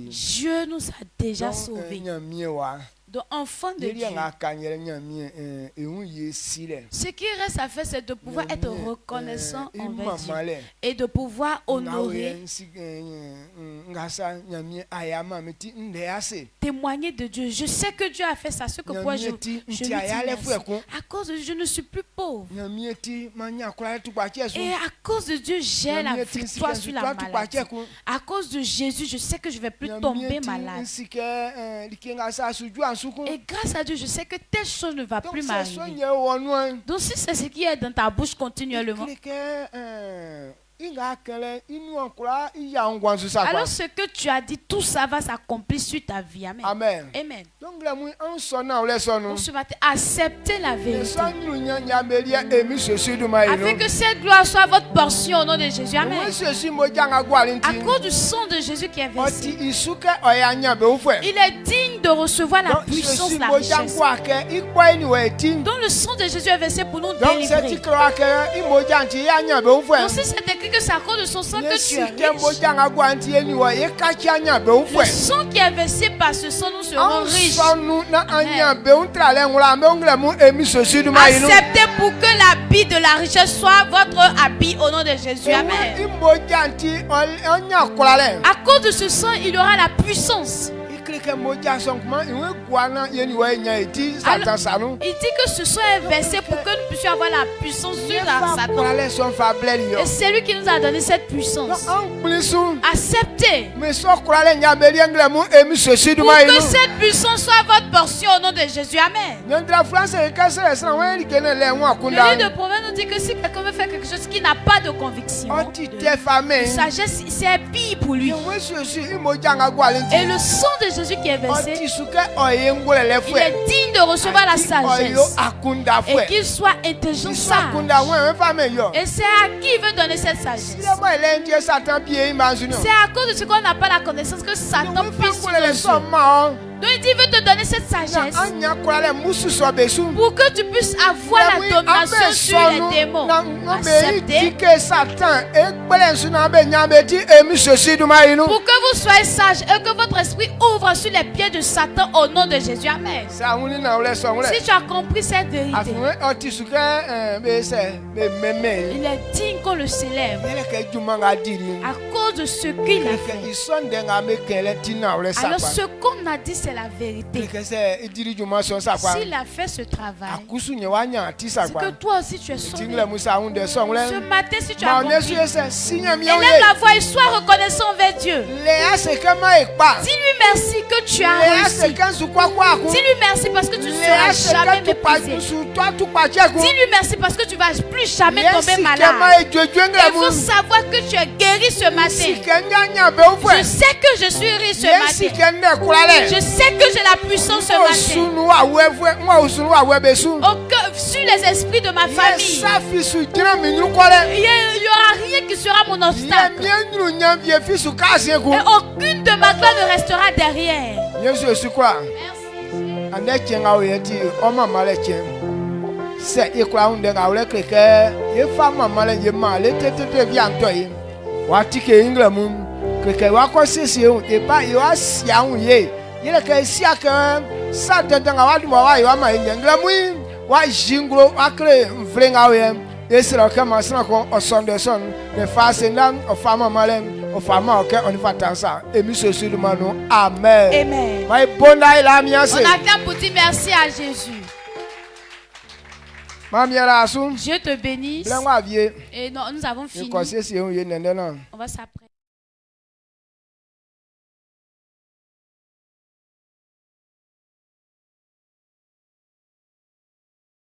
Dieu nous a déjà sauvés. Donc, enfant de Dieu, ce qui reste à faire, c'est de pouvoir être reconnaissant envers Dieu et de pouvoir honorer, témoigner de Dieu. Je sais que Dieu a fait ça, ce que moi je lui dis merci. À cause de Dieu, je ne suis plus pauvre. Et à cause de Dieu, j'ai la victoire sur la maladie. À cause de Jésus, je sais que je ne vais plus tomber malade. Et grâce à Dieu, je sais que telle chose ne va plus m'arriver. Donc si c'est ce qui est dans ta bouche continuellement, alors ce que tu as dit, tout ça va s'accomplir sur ta vie. Amen. Amen. Amen. Donc ce matin, acceptez la vérité. Afin que cette gloire soit votre portion au nom de Jésus. Amen. À cause du sang de Jésus qui est versé, il est digne de recevoir la puissance, la richesse. Donc le sang de Jésus est versé pour nous délivrer. Donc si c'est écrit que c'est à cause de son sang que tu es riche, le sang qui est versé par ce sang, nous serons riches. Acceptez pour que l'habit de la richesse soit votre habit au nom de Jésus. Amen. À cause de ce sang, il y aura la puissance. Alors, il dit que ce sang est versé pour que nous puissions avoir la puissance sur Satan. Et c'est lui qui nous a donné cette puissance. Acceptez pour que cette puissance soit votre portion au nom de Jésus. Amen. Le livre de Proverbes nous dit que si quelqu'un veut faire quelque chose qui n'a pas de conviction, de sagesse, c'est pire pour lui. Et le sang de Jésus qui est versé, il est digne de recevoir la sagesse et qu'il soit intelligent, sage. Et c'est à qui il veut donner cette sagesse. C'est à cause de ce qu'on n'a pas la connaissance que Satan puisse nous donner. Donc il dit, il veut te donner cette sagesse pour que tu puisses avoir la domination sur les démons. Acceptez. Pour que vous soyez sages et que votre esprit ouvre sur les pieds de Satan au nom de Jésus. Amen. Si tu as compris cette vérité, il est digne qu'on le célèbre à cause de ce qu'il a fait. Alors ce qu'on a dit, c'est la vérité. S'il a fait ce travail, c'est que toi aussi tu es sauvé. Ce matin, si tu as compris, élève la voix et sois reconnaissant envers Dieu. Dis-lui merci que tu as réussi. Dis-lui merci parce que tu ne seras jamais méprisé. Dis-lui merci parce que tu ne vas plus jamais tomber malade. Il faut savoir que tu es guéri ce matin. Je sais que je suis riche ce matin. Je sais que j'ai la puissance ce matin. Sur les esprits de ma famille, il n'y aura rien qui sera mon obstacle. Et aucune de ma gloire ne restera derrière. Merci. Amen. On acclame pour dire merci à Jésus. Dieu te bénisse. Et nous avons fini. On va s'apprêter.